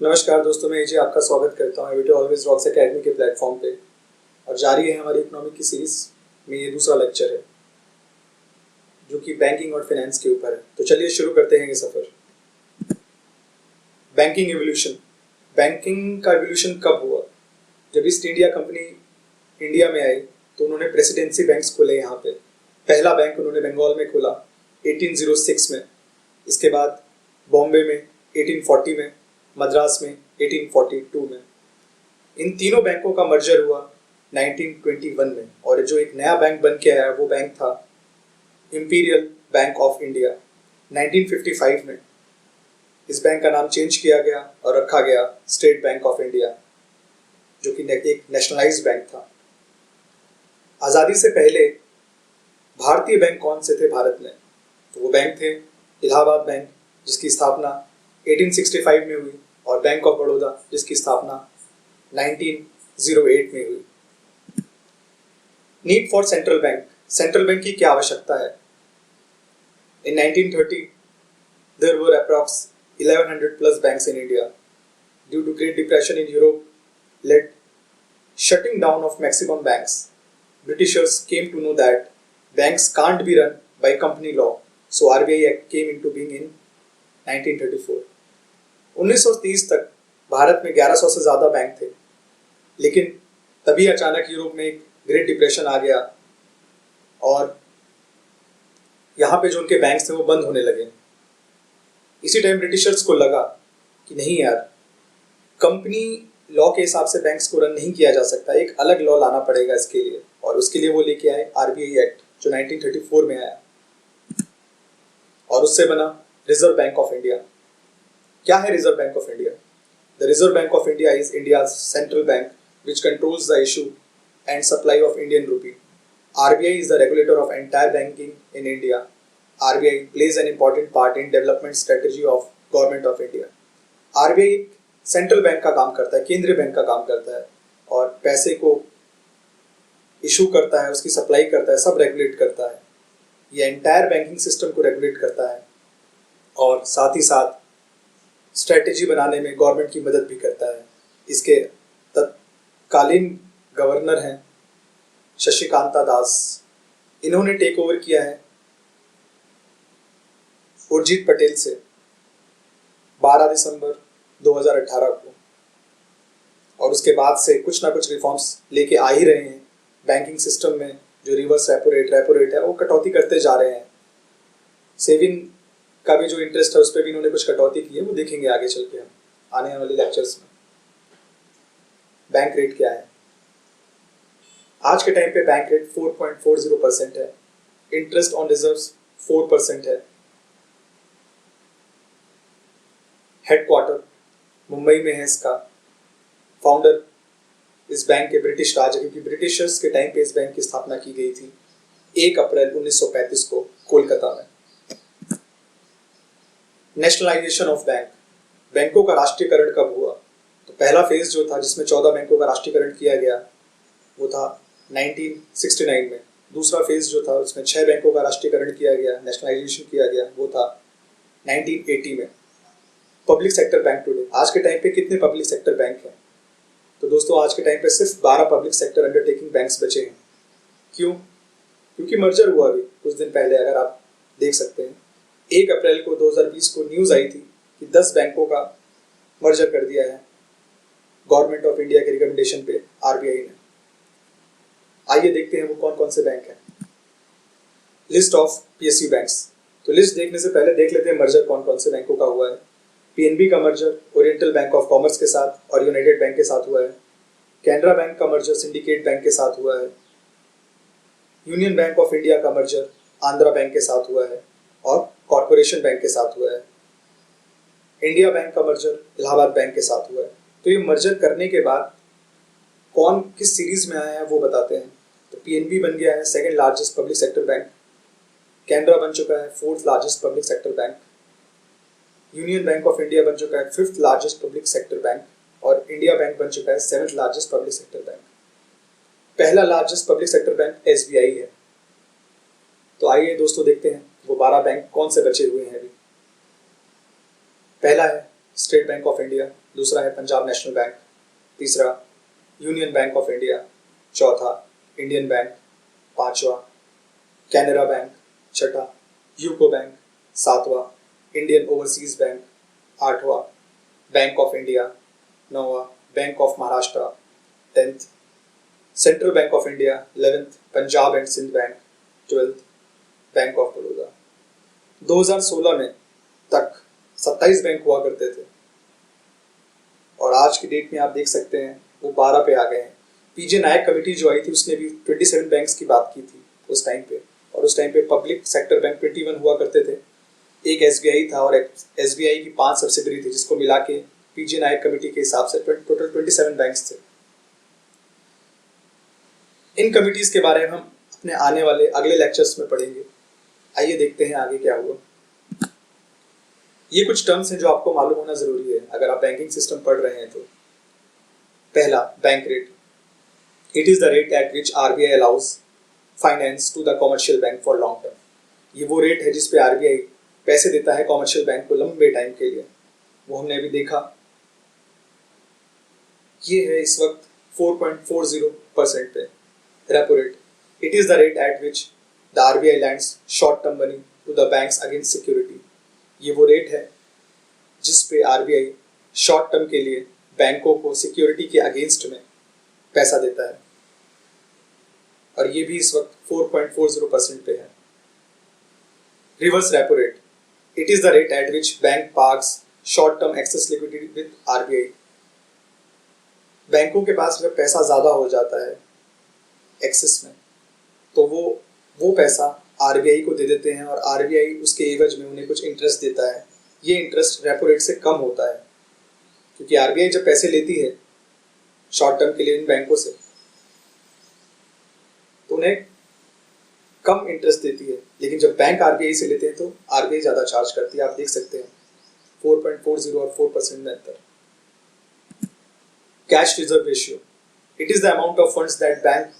नमस्कार दोस्तों, मैं एजे आपका स्वागत करता हूँ एविटो ऑलवेज रॉक्स एकेडमी के प्लेटफॉर्म पे। और जारी है हमारी इकोनॉमिक की सीरीज में ये दूसरा लेक्चर है जो कि बैंकिंग और फाइनेंस के ऊपर है। तो चलिए शुरू करते हैं ये सफ़र। Banking evolution. बैंकिंग का एवोल्यूशन कब हुआ? जब ईस्ट इंडिया कंपनी इंडिया में आई तो उन्होंने प्रेसिडेंसी बैंक्स खोले यहाँ पे। पहला बैंक उन्होंने बंगाल में खोला 1806 में। इसके बाद बॉम्बे में 1840 में, मद्रास में 1842 में। इन तीनों बैंकों का मर्जर हुआ 1921 में और जो एक नया बैंक बन के आया वो बैंक था इंपीरियल बैंक ऑफ इंडिया। 1955 में इस बैंक का नाम चेंज किया गया और रखा गया स्टेट बैंक ऑफ इंडिया, जो कि एक नेशनलाइज्ड बैंक था। आज़ादी से पहले भारतीय बैंक कौन से थे भारत में? तो वो बैंक थे इलाहाबाद बैंक, जिसकी स्थापना 1865 में हुई, और बैंक ऑफ बड़ौदा, जिसकी स्थापना 1908 में हुई। Need for central bank. Central bank की क्या आवश्यकता है? इन 1930 there were approx 1100 plus banks in India. Due to Great Depression in Europe led shutting down of maximum banks, Britishers came to know that banks can't be run by company law, so RBI Act came into being in 1934. 1930 तक भारत में 1100 से ज़्यादा bank थे, लेकिन तभी अचानक Europe में एक ग्रेट डिप्रेशन आ गया और यहाँ पे जो उनके बैंक्स थे वो बंद होने लगे। इसी टाइम ब्रिटिशर्स को लगा कि नहीं यार, कंपनी लॉ के हिसाब से बैंक्स को रन नहीं किया जा सकता, एक अलग लॉ लाना पड़ेगा इसके लिए। और उसके लिए वो लेके आए आरबीआई एक्ट, जो 1934 में आया, और उससे बना रिजर्व बैंक ऑफ इंडिया। क्या है reserve bank of India? The reserve bank of India is India's central bank which controls the issue and supply of Indian rupee. RBI is the regulator of entire banking in India. RBI plays an important part in development strategy of government of India. RBI central bank का काम करता है, केंद्रीय bank का काम करता है, और पैसे को इशू करता है, उसकी सप्लाई करता है, सब रेगुलेट करता है। ये एंटायर बैंकिंग सिस्टम को रेगुलेट करता है और साथ ही साथ स्ट्रेटेजी बनाने में गवर्नमेंट की मदद भी करता है। इसके तत्कालीन गवर्नर हैं शशिकांता दास। इन्होंने टेक ओवर किया है उर्जित पटेल से 12 दिसंबर 2018 को, और उसके बाद से कुछ ना कुछ रिफॉर्म्स लेके आ ही रहे हैं। बैंकिंग सिस्टम में जो रिवर्स रेपो रेट है वो कटौती करते जा रहे हैं। सेविंग का भी जो इंटरेस्ट है उस पर भी इन्होंने कुछ कटौती की है, वो देखेंगे आगे चल के हम आने वाले लेक्चर्स में। बैंक रेट क्या है? आज के टाइम पे बैंक रेट 4.40% है। इंटरेस्ट ऑन रिजर्व्स 4% है। हेडक्वार्टर मुंबई में है इसका। फाउंडर इस बैंक के ब्रिटिश राज, क्योंकि ब्रिटिशर्स के टाइम पे इस बैंक की स्थापना की गई थी 1 अप्रैल 1935 को कोलकाता में। Nationalisation of bank. बैंकों का राष्ट्रीयकरण कब हुआ? तो पहला फेज जो था, जिसमें 14 बैंकों का राष्ट्रीयकरण किया गया, वो था 1969 में। दूसरा फेज जो था उसमें 6 बैंकों का राष्ट्रीयकरण किया गया, नेशनलाइजेशन किया गया, वो था 1980 में। Public sector bank today. आज के टाइम पे कितने पब्लिक सेक्टर बैंक हैं? तो दोस्तों आज के टाइम पे सिर्फ 12 पब्लिक सेक्टर अंडरटेकिंग बैंक्स बचे हैं। क्यों? क्योंकि मर्जर हुआ अभी कुछ दिन पहले, अगर आप देख सकते हैं 1 अप्रैल को 2020 को न्यूज़ आई थी कि 10 बैंकों का मर्जर कर दिया है गवर्नमेंट ऑफ इंडिया के रिकमेंडेशन पे आरबीआई ने। आइए देखते हैं वो कौन कौन से बैंक हैं। List of PSU banks. तो लिस्ट देखने से पहले देख लेते हैं मर्जर कौन कौन से बैंकों का हुआ है। पीएनबी का merger oriental bank of commerce के साथ और यूनाइटेड बैंक के साथ हुआ है। कैनरा बैंक का मर्जर सिंडिकेट बैंक के साथ हुआ है। यूनियन बैंक ऑफ इंडिया का मर्जर आंध्रा बैंक के साथ हुआ है और कॉर्पोरेशन बैंक के साथ हुआ है। इंडिया बैंक का मर्जर इलाहाबाद बैंक के साथ हुआ है। तो ये मर्जर करने के बाद कौन किस सीरीज में आया है वो बताते हैं। तो पीएनबी बन गया है second largest public sector bank. Canara बन चुका है 4th largest public sector bank. Union Bank of India बन चुका है 5th largest public sector bank, और इंडिया बैंक बन चुका है 7th largest public sector bank. पहला largest public sector bank SBI है। तो आइए दोस्तों देखते हैं वो 12 बैंक कौन से बचे हुए हैं अभी। पहला है स्टेट बैंक ऑफ इंडिया, दूसरा है पंजाब नेशनल बैंक, तीसरा यूनियन बैंक ऑफ इंडिया, चौथा इंडियन बैंक, पांचवा कैनरा बैंक, छठा यूको बैंक, सातवां इंडियन ओवरसीज बैंक, आठवां बैंक ऑफ इंडिया, नौवां Bank of Maharashtra, 10th Central Bank of India, 11th Punjab and Sindh Bank, 12th Bank of Baroda. 2016 में तक 27 बैंक हुआ करते थे और आज की डेट में आप देख सकते हैं वो 12 पे आ गए हैं। पीजे नायक कमेटी जो आई थी उसने भी 27 बैंक्स की बात की थी उस टाइम पे, और उस टाइम पे पब्लिक सेक्टर बैंक 21 हुआ करते थे, एक एसबीआई था और एसबीआई की 5 सब्सिडरी थी, जिसको मिला के पीजे नायक कमेटी के हिसाब से टोटल 27 बैंक्स थे। इन कमिटीज के बारे में हम अपने आने वाले अगले लेक्चर्स में पढ़ेंगे। आइए देखते हैं आगे क्या हुआ। ये कुछ टर्म्स हैं जो आपको मालूम होना जरूरी है अगर आप बैंकिंग सिस्टम पढ़ रहे हैं तो। पहला, bank rate. It is the rate at which RBI allows finance to the commercial bank for long term. ये वो रेट है जिस पे आरबीआई पैसे देता है कॉमर्शियल बैंक को लंबे टाइम के लिए। वो हमने अभी देखा, ये है इस वक्त 4.40% पे repo rate. It is the rate at which the RBI lends short term money to the banks against security. ये वो रेट है जिस पे आरबीआई शॉर्ट टर्म के लिए बैंकों को सिक्योरिटी के अगेंस्ट में पैसा देता है, और ये भी इस वक्त 4.40% पे है। Reverse repo rate. It is the rate at which bank parks short term access liquidity with RBI. बैंकों के पास जब पैसा ज्यादा हो जाता है एक्सेस में, तो वो पैसा आरबीआई को दे देते हैं और आरबीआई उसके एवज में उन्हें कुछ इंटरेस्ट देता है। ये इंटरेस्ट रेपो रेट से कम होता है, क्योंकि आरबीआई जब पैसे लेती है शॉर्ट टर्म के लिए इन बैंकों से तो उन्हें कम इंटरेस्ट देती है, लेकिन जब बैंक आरबीआई से लेते हैं तो आरबीआई ज्यादा चार्ज करती है। आप देख सकते हैं 4.40 और 4% में अंतर। Cash reserve ratio. It is the amount of funds that bank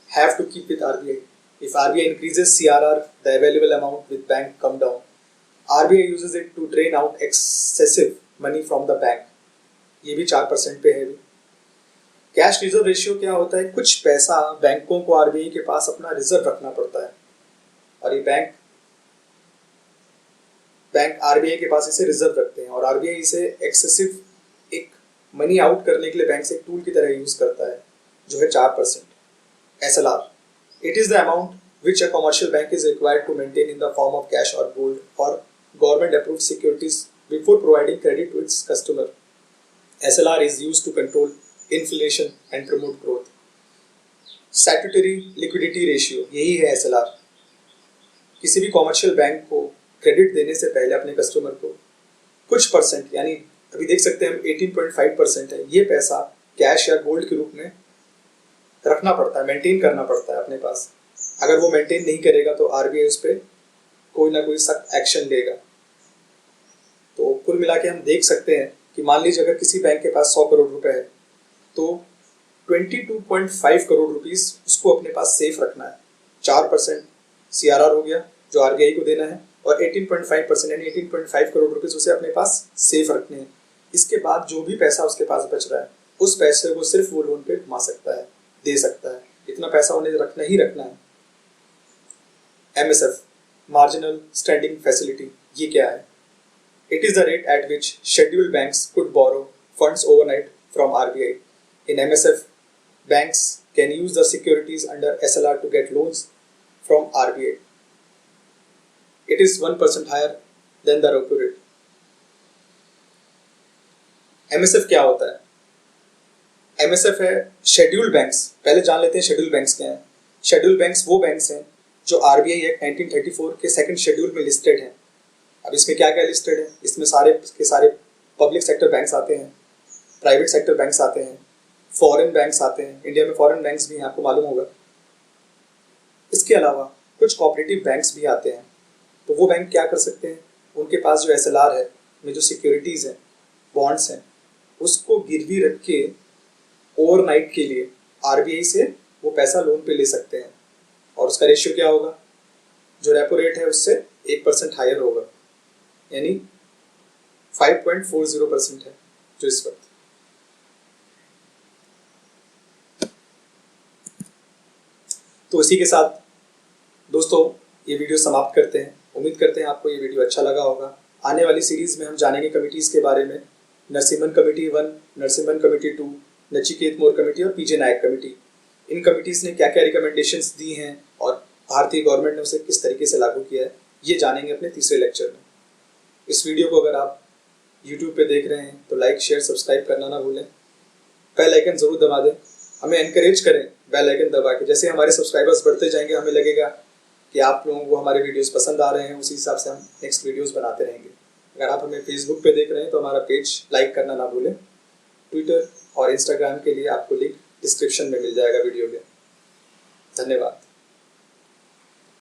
have to keep with RBI. If RBI increases CRR, the available amount with bank come down. RBI uses it to drain out excessive money from the bank. ये भी 4% पे है भी। Cash reserve ratio क्या होता है? कुछ पैसा बैंकों को आरबीआई के पास अपना रिजर्व रखना पड़ता है, और ये बैंक आरबीआई के पास इसे रिजर्व रखते हैं, और आरबीआई इसे एक्सेसिव एक मनी आउट करने के लिए बैंक से एक टूल की तरह यूज करता है, जो है 4%। SLR. It is the amount which a commercial bank is required to maintain in the form of cash or gold or government-approved securities before providing credit to its customer. SLR is used to control inflation and promote growth. Statutory liquidity ratio, यही है SLR। किसी भी commercial bank को credit देने से पहले अपने customer को कुछ परसेंट, यानी अभी देख सकते हैं हम 18.5% है, ये पैसा कैश या गोल्ड के रूप में रखना पड़ता है, मेंटेन करना पड़ता है अपने पास। अगर वो मेंटेन नहीं करेगा तो आरबीआई उस पर कोई ना कोई सख्त एक्शन लेगा। तो कुल मिला के हम देख सकते हैं कि मान लीजिए अगर किसी बैंक के पास 100 करोड़ रुपए है तो 22.5 करोड़ रुपीस उसको अपने पास सेफ रखना है। 4% CRR हो गया जो आरबीआई को देना है, और 18.5% यानी 18.5 करोड़ रुपीस उसे अपने पास सेफ रखने हैं। इसके बाद जो भी पैसा उसके पास बच रहा है उस पैसे को सिर्फ वो लोन पे घुमा सकता है, दे सकता है। इतना पैसा उन्हें रखना ही रखना है। MSF, मार्जिनल स्टैंडिंग फैसिलिटी, ये क्या है? It is the rate at which scheduled banks could borrow funds overnight from RBI. In MSF, banks can use the securities under SLR to get loans from RBI. It is 1% higher than the repo rate. MSF क्या होता है? MSF है scheduled banks. पहले जान लेते हैं scheduled banks क्या हैं। शेड्यूल्ड बैंक्स वो बैंक्स हैं जो आरबीआई एक्ट 1934 के सेकंड शेड्यूल में लिस्टेड हैं। अब इसमें क्या क्या लिस्टेड है? इसमें सारे के सारे पब्लिक सेक्टर बैंक्स आते हैं, प्राइवेट सेक्टर बैंक्स आते हैं, फॉरेन बैंक्स आते हैं। इंडिया में फॉरेन बैंक्स भी हैं, आपको मालूम होगा। इसके अलावा कुछ कोऑपरेटिव बैंक्स भी आते हैं। तो वो बैंक क्या कर सकते हैं? उनके पास जो SLR है में जो सिक्योरिटीज़ हैं, बॉन्ड्स हैं, उसको गिरवी रख के ओवरनाइट के लिए आरबीआई से वो पैसा लोन पे ले सकते हैं, और उसका रेशियो क्या होगा? जो रेपो रेट है उससे 1% हायर होगा, यानी 5.40% है जो इस वक्त। तो इसी के साथ दोस्तों ये वीडियो समाप्त करते हैं। उम्मीद करते हैं आपको ये वीडियो अच्छा लगा होगा। आने वाली सीरीज में हम जानेंगे कमिटीज़ के बारे में, नरसिम्हन कमेटी 1, नरसिम्हन कमेटी 2, नचिकेत मोर कमेटी और पीजे नायक कमेटी। इन कमिटीज़ ने क्या क्या रिकमेंडेशंस दी हैं और भारतीय गवर्नमेंट ने उसे किस तरीके से लागू किया है, ये जानेंगे अपने तीसरे लेक्चर में। इस वीडियो को अगर आप यूट्यूब पे देख रहे हैं तो लाइक, शेयर, सब्सक्राइब करना ना भूलें। बेल आइकन ज़रूर दबा दें, हमें एनकरेज करें बेल आइकन दबा के। जैसे हमारे सब्सक्राइबर्स बढ़ते जाएंगे हमें लगेगा कि आप लोगों को हमारे वीडियोस पसंद आ रहे हैं, उसी हिसाब से हम नेक्स्ट वीडियोस बनाते रहेंगे। अगर आप हमें फेसबुक पे देख रहे हैं तो हमारा पेज लाइक करना ना भूलें। ट्विटर और इंस्टाग्राम के लिए आपको लिंक डिस्क्रिप्शन में मिल जाएगा वीडियो के। धन्यवाद।